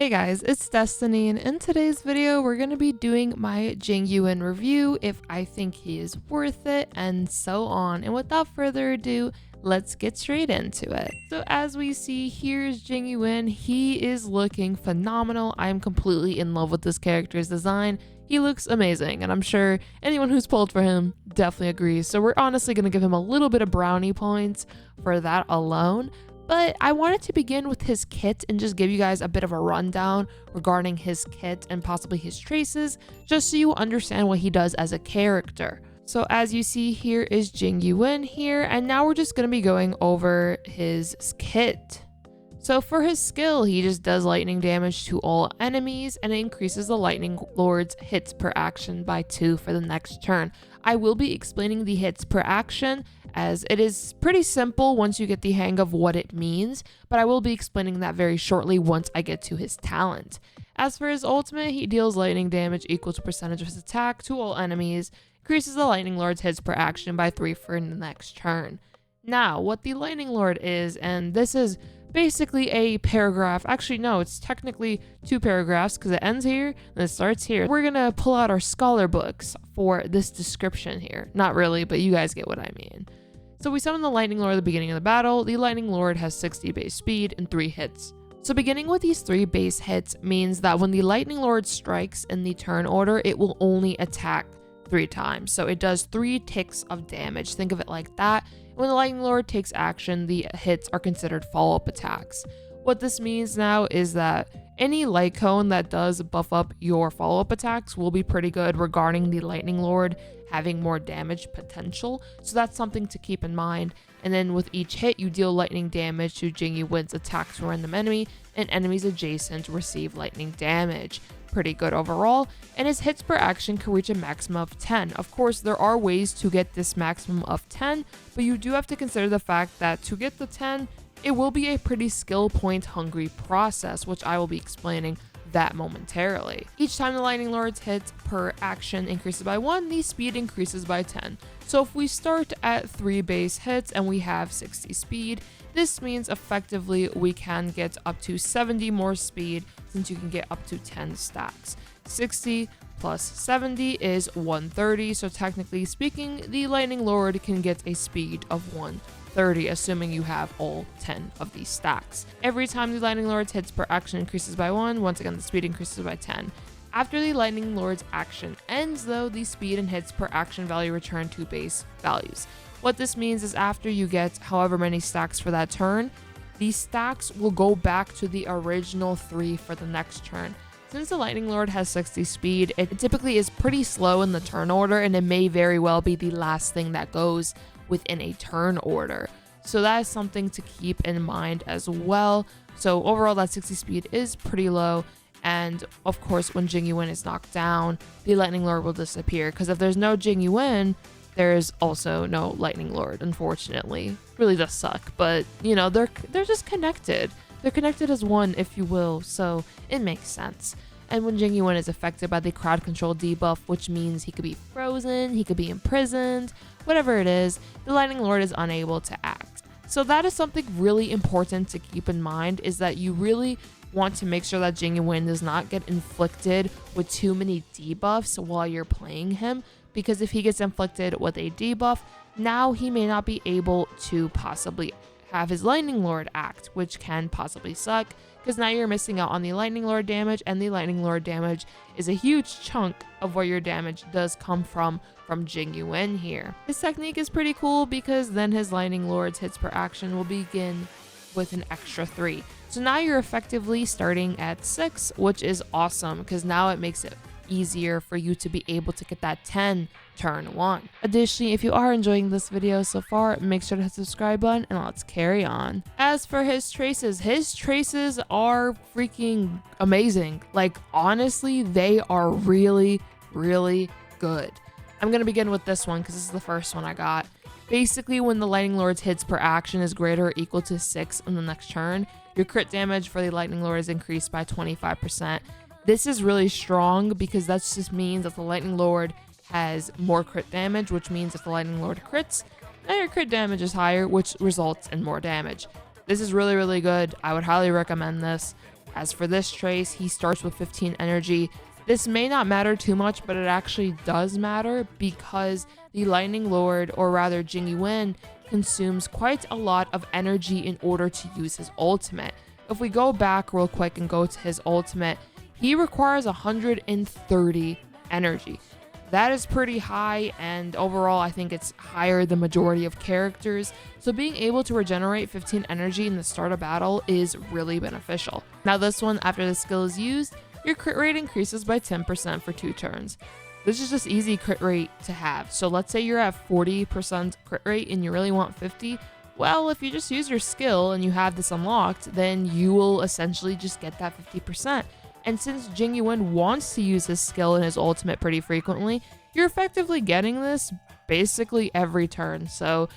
Hey guys, it's Destiny, and in today's video we're going to be doing my Jing Yuan review, if I think he is worth it, and so on. And without further ado, let's get straight into it. So as we see, here's Jing Yuan. He is looking phenomenal. I'm completely in love with this character's design. He looks amazing, and I'm sure anyone who's pulled for him definitely agrees. So we're honestly going to give him a little bit of brownie points for that alone. But I wanted to begin with his kit and just give you guys a bit of a rundown regarding his kit and possibly his traces, just so you understand what he does as a character. So as you see, here is Jing Yuan here, and now we're just going to be going over his kit. So for his skill, he just does lightning damage to all enemies, and it increases the Lightning Lord's hits per action by 2 for the next turn. I will be explaining the hits per action, as it is pretty simple once you get the hang of what it means, but I will be explaining that very shortly once I get to his talent. As for his ultimate, he deals lightning damage equal to percentage of his attack to all enemies, increases the Lightning Lord's hits per action by 3 for the next turn. Now, what the Lightning Lord is, and this is basically a paragraph. Actually, no, it's technically 2 paragraphs because it ends here and it starts here. We're gonna pull out our scholar books for this description here. Not really, but you guys get what I mean. So we summon the Lightning Lord at the beginning of the battle. The Lightning Lord has 60 base speed and 3 hits. So beginning with these 3 base hits means that when the Lightning Lord strikes in the turn order, it will only attack 3 times. So it does 3 ticks of damage. Think of it like that. When the Lightning Lord takes action, the hits are considered follow-up attacks. What this means now is that any light cone that does buff up your follow-up attacks will be pretty good regarding the Lightning Lord having more damage potential. So that's something to keep in mind. And then with each hit, you deal lightning damage to Jing Yuan's attacks to a random enemy, and enemies adjacent receive lightning damage. Pretty good overall, and his hits per action can reach a maximum of 10. Of course, there are ways to get this maximum of 10, but you do have to consider the fact that to get the 10, it will be a pretty skill point hungry process, which I will be explaining that momentarily. Each time the Lightning Lord's hits per action increases by 1, the speed increases by 10. So if we start at 3 base hits and we have 60 speed, this means effectively we can get up to 70 more speed, since you can get up to 10 stacks. 60 plus 70 is 130, so technically speaking, the Lightning Lord can get a speed of 130, assuming you have all 10 of these stacks. Every time the Lightning Lord's hits per action increases by 1, once again the speed increases by 10. After the Lightning Lord's action ends though, the speed and hits per action value return to base values. What this means is after you get however many stacks for that turn, these stacks will go back to the original 3 for the next turn. Since the Lightning Lord has 60 speed, it typically is pretty slow in the turn order, and it may very well be the last thing that goes within a turn order. So that is something to keep in mind as well. So overall, that 60 speed is pretty low. And of course, when Jing Yuan is knocked down, the Lightning Lord will disappear, because if there's no Jing Yuan, there's also no Lightning Lord, unfortunately. Really does suck, but you know, they're just connected. They're connected as one, if you will, so it makes sense. And when Jing Yuan is affected by the crowd control debuff, which means he could be frozen, he could be imprisoned, whatever it is, the Lightning Lord is unable to act. So that is something really important to keep in mind, is that you really want to make sure that Jing Yuan does not get inflicted with too many debuffs while you're playing him, because if he gets inflicted with a debuff, now he may not be able to possibly have his Lightning Lord act, which can possibly suck, because now you're missing out on the Lightning Lord damage, and the Lightning Lord damage is a huge chunk of where your damage does come from Jing Yuan here. His technique is pretty cool, because then his Lightning Lord's hits per action will begin with an extra 3. So now you're effectively starting at 6, which is awesome, because now it makes it easier for you to be able to get that 10 turn 1. Additionally, if you are enjoying this video so far, make sure to hit the subscribe button, and let's carry on. As for his traces are freaking amazing. Like, honestly, they are really, really good. I'm gonna begin with this one because this is the first one I got. Basically, when the Lightning Lord's hits per action is greater or equal to 6 in the next turn, your crit damage for the Lightning Lord is increased by 25%. This is really strong, because that just means that the Lightning Lord has more crit damage, which means if the Lightning Lord crits, now your crit damage is higher, which results in more damage. This is really, really good. I would highly recommend this. As for this trace, he starts with 15 energy. This may not matter too much, but it actually does matter because the Lightning Lord, or rather Jing Yuan, consumes quite a lot of energy in order to use his ultimate. If we go back real quick and go to his ultimate, he requires 130 energy. That is pretty high, and overall I think it's higher than majority of characters, so being able to regenerate 15 energy in the start of battle is really beneficial. Now this one, after the skill is used, your crit rate increases by 10% for 2 turns. This is just easy crit rate to have. So let's say you're at 40% crit rate and you really want 50. Well, if you just use your skill and you have this unlocked, then you will essentially just get that 50%. And since Jing Yuan wants to use his skill in his ultimate pretty frequently, you're effectively getting this basically every turn. So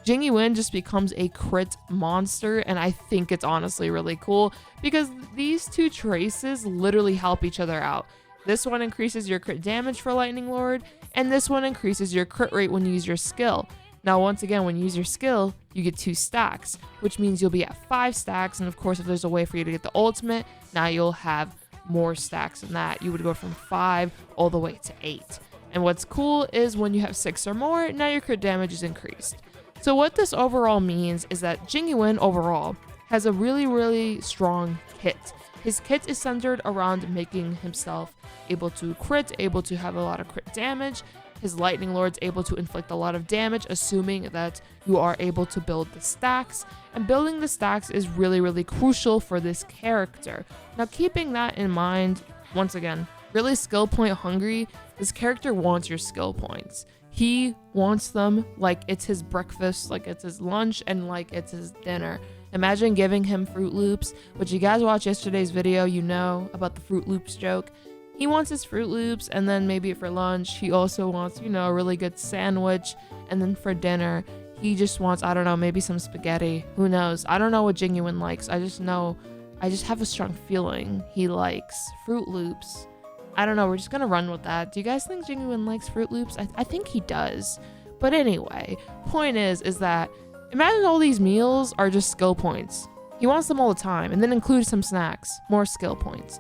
Jing Yuan just becomes a crit monster, and I think it's honestly really cool because these two traces literally help each other out. This one increases your crit damage for Lightning Lord, and this one increases your crit rate when you use your skill. Now, once again, when you use your skill, you get 2 stacks, which means you'll be at 5 stacks. And of course, if there's a way for you to get the ultimate, now you'll have more stacks than that. You would go from 5 all the way to 8. And what's cool is when you have 6 or more, now your crit damage is increased. So what this overall means is that Jing Yuan overall has a really strong kit. His kit is centered around making himself able to crit, able to have a lot of crit damage. His Lightning Lord's able to inflict a lot of damage, assuming that you are able to build the stacks. And building the stacks is really crucial for this character. Now, keeping that in mind, once again, really skill point hungry, this character wants your skill points. He wants them like it's his breakfast, like it's his lunch, and like it's his dinner. Imagine giving him Fruit Loops, which you guys watched yesterday's video, you know about the Fruit Loops joke. He wants his Fruit Loops, and then maybe for lunch, he also wants, you know, a really good sandwich. And then for dinner, he just wants, I don't know, maybe some spaghetti. Who knows? I don't know what Jing Yuan likes. I just have a strong feeling he likes Fruit Loops. I don't know. We're just going to run with that. Do you guys think Jing Yuan likes Fruit Loops? I think he does. But anyway, point is that imagine all these meals are just skill points. He wants them all the time, and then include some snacks, more skill points.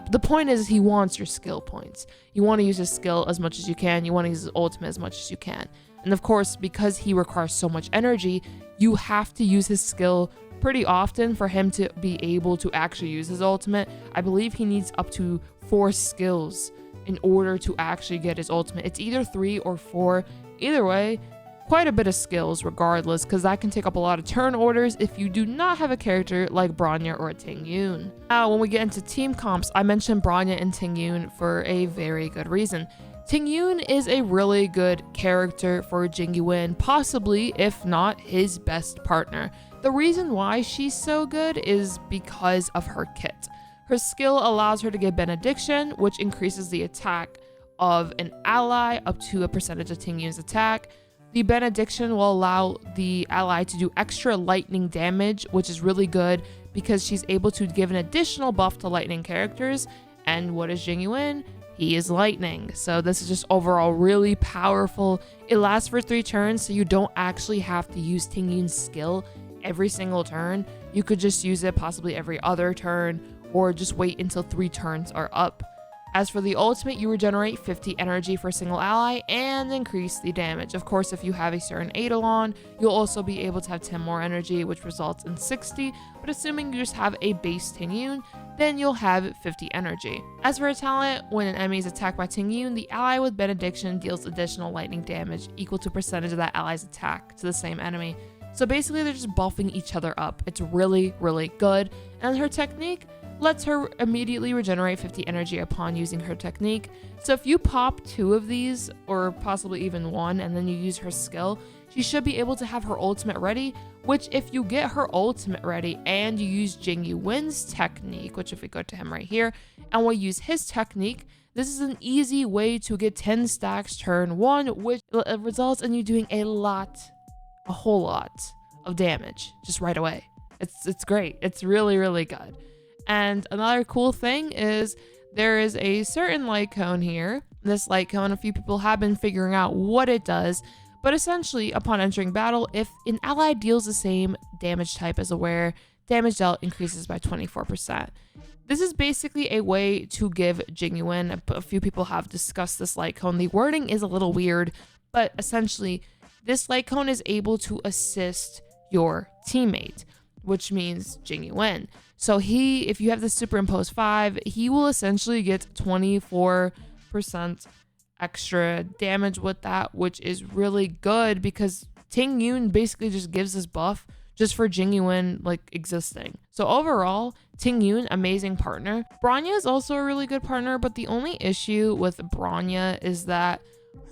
The point is he wants your skill points. You want to use his skill as much as you can. You want to use his ultimate as much as you can. And of course, because he requires so much energy, you have to use his skill pretty often for him to be able to actually use his ultimate. I believe he needs up to 4 skills in order to actually get his ultimate. It's either 3 or 4. Either way, quite a bit of skills regardless, because that can take up a lot of turn orders if you do not have a character like Bronya or Ting Yun. Now, when we get into team comps, I mentioned Bronya and Ting Yun for a very good reason. Ting Yun is a really good character for Jing Yuan, possibly, if not, his best partner. The reason why she's so good is because of her kit. Her skill allows her to get Benediction, which increases the attack of an ally up to a percentage of Ting Yun's attack. The Benediction will allow the ally to do extra lightning damage, which is really good because she's able to give an additional buff to lightning characters. And what is Jing Yuan? He is lightning. So this is just overall really powerful. It lasts for 3 turns, so you don't actually have to use Ting Yun's skill every single turn. You could just use it possibly every other turn, or just wait until 3 turns are up. As for the ultimate, you regenerate 50 energy for a single ally and increase the damage. Of course, if you have a certain Eidolon, you'll also be able to have 10 more energy, which results in 60, but assuming you just have a base Ting Yun, then you'll have 50 energy. As for a talent, when an enemy is attacked by Ting Yun, the ally with Benediction deals additional lightning damage equal to percentage of that ally's attack to the same enemy. So basically, they're just buffing each other up. It's really good. And her technique lets her immediately regenerate 50 energy upon using her technique. So if you pop 2 of these, or possibly even 1, and then you use her skill, she should be able to have her ultimate ready, which if you get her ultimate ready and you use Jing Yuan's technique, which if we go to him right here, and we'll use his technique, this is an easy way to get 10 stacks turn 1, which results in you doing a whole lot of damage just right away. It's great. It's really good. And another cool thing is there is a certain light cone here. This light cone, a few people have been figuring out what it does, but essentially upon entering battle, if an ally deals the same damage type as a wearer, damage dealt increases by 24%. This is basically a way to give Jing Yuan, a few people have discussed this light cone. The wording is a little weird, but essentially this light cone is able to assist your teammate, which means Jing Yuan. So if you have the superimposed 5, he will essentially get 24% extra damage with that, which is really good because Ting Yun basically just gives this buff just for Jing Yuan like existing. So overall, Ting Yun, amazing partner. Bronya is also a really good partner, but the only issue with Bronya is that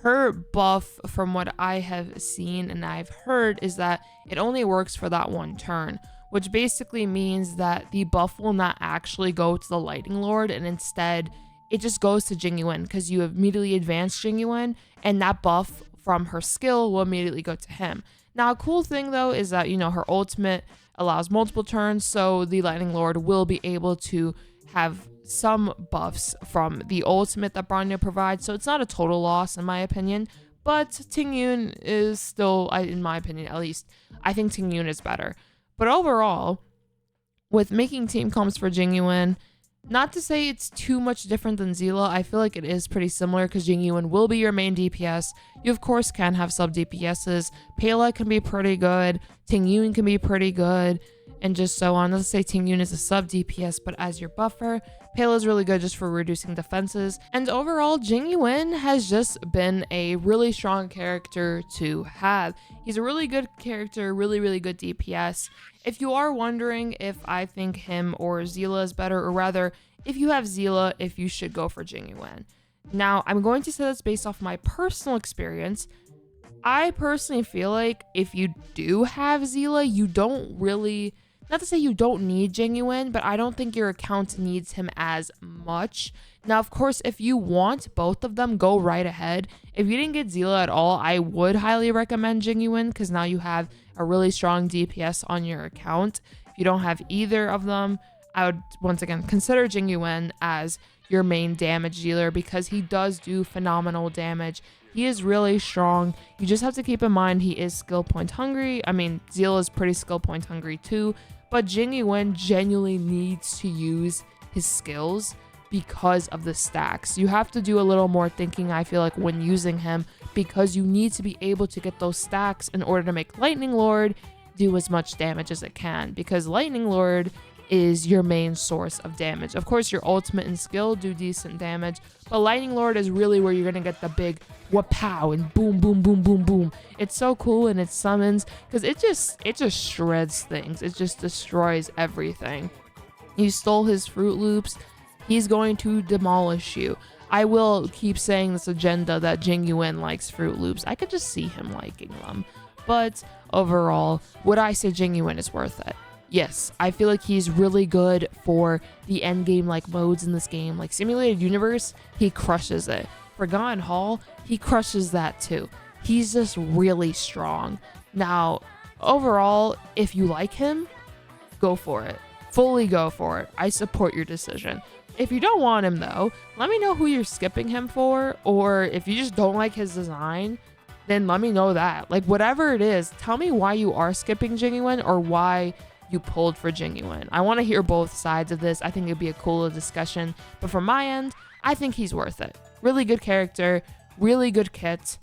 her buff, from what I have seen and I've heard, is that it only works for that one turn, which basically means that the buff will not actually go to the Lightning Lord, and instead it just goes to Jing Yuan because you immediately advance Jing Yuan, and that buff from her skill will immediately go to him. Now, a cool thing though is that, you know, her ultimate allows multiple turns, so the Lightning Lord will be able to have some buffs from the ultimate that Bronya provides, so it's not a total loss in my opinion, but Ting Yun is still, in my opinion at least, I think Ting Yun is better. But overall, with making team comps for Jing Yuan, not to say it's too much different than Seele, I feel like it is pretty similar because Jing Yuan will be your main DPS. You of course can have sub DPSs. Seele can be pretty good. Ting Yun can be pretty good, and just so on. Let's say Ting Yun is a sub DPS, but as your buffer, Seele is really good just for reducing defenses. And overall, Jing Yuan has just been a really strong character to have. He's a really good character, really good DPS. If you are wondering if I think him or Seele is better, or rather, if you have Seele, if you should go for Jing Yuan. Now, I'm going to say this based off my personal experience. I personally feel like if you do have Seele, you don't really, not to say you don't need Jing Yuan, but I don't think your account needs him as much. Now, of course, if you want both of them, go right ahead. If you didn't get Seele at all, I would highly recommend Jing Yuan because now you have a really strong DPS on your account. If you don't have either of them, I would once again consider Jing Yuan as your main damage dealer because he does do phenomenal damage. He is really strong. You just have to keep in mind he is skill point hungry. I mean, Seele is pretty skill point hungry too, but Jing Yuan genuinely needs to use his skills because of the stacks. You have to do a little more thinking, I feel like, when using him, because you need to be able to get those stacks in order to make Lightning Lord do as much damage as it can, because Lightning Lord is your main source of damage. Of course, your ultimate and skill do decent damage, but Lightning Lord is really where you're gonna get the big wapow and boom, boom, boom, boom, boom. It's so cool in its summons because it just shreds things. It just destroys everything. You stole his Fruit Loops. He's going to demolish you. I will keep saying this agenda that Jing Yuan likes Fruit Loops. I could just see him liking them. But overall, would I say Jing Yuan is worth it? Yes, I feel like he's really good for the endgame like modes in this game. Like Simulated Universe, he crushes it. Forgotten Hall, he crushes that too. He's just really strong. Now, overall, if you like him, go for it. Fully go for it. I support your decision. If you don't want him though, let me know who you're skipping him for, or if you just don't like his design, then let me know that. Like whatever it is, tell me why you are skipping Jing Yuan or why you pulled for Jing Yuan. I want to hear both sides of this. I think it'd be a cool discussion, but from my end, I think he's worth it. Really good character, really good kit,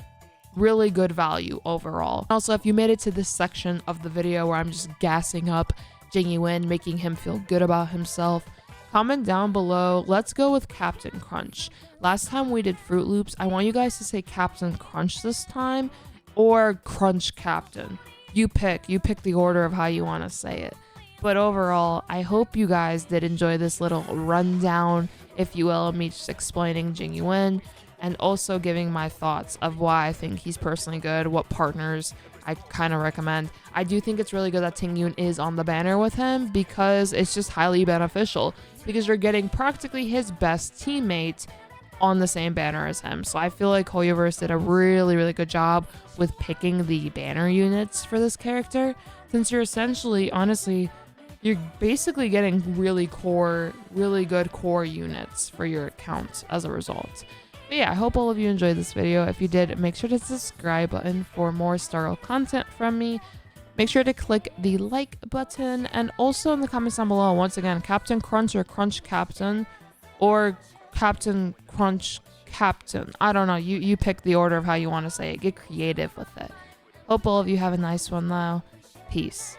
really good value overall. Also, if you made it to this section of the video where I'm just gassing up Jing Yuan, making him feel good about himself, comment down below. Let's go with Captain Crunch. Last time we did Fruit Loops, I want you guys to say Captain Crunch this time or Crunch Captain. You pick the order of how you want to say it. But overall, I hope you guys did enjoy this little rundown, if you will, of me just explaining Jing Yuan and also giving my thoughts of why I think he's personally good, what partners I kind of recommend. I do think it's really good that Ting Yun is on the banner with him because it's just highly beneficial because you're getting practically his best teammate on the same banner as him. So I feel like HoYoverse did a really good job with picking the banner units for this character, since you're essentially, honestly, you're basically getting really good core units for your account as a result. But yeah, I hope all of you enjoyed this video. If you did, make sure to hit the subscribe button for more Star Rail content from me. Make sure to click the like button, and also in the comments down below, once again, Captain Crunch or Crunch Captain, or Captain Crunch Captain. I don't know. You pick the order of how you want to say it. Get creative with it. Hope all of you have a nice one though. Peace.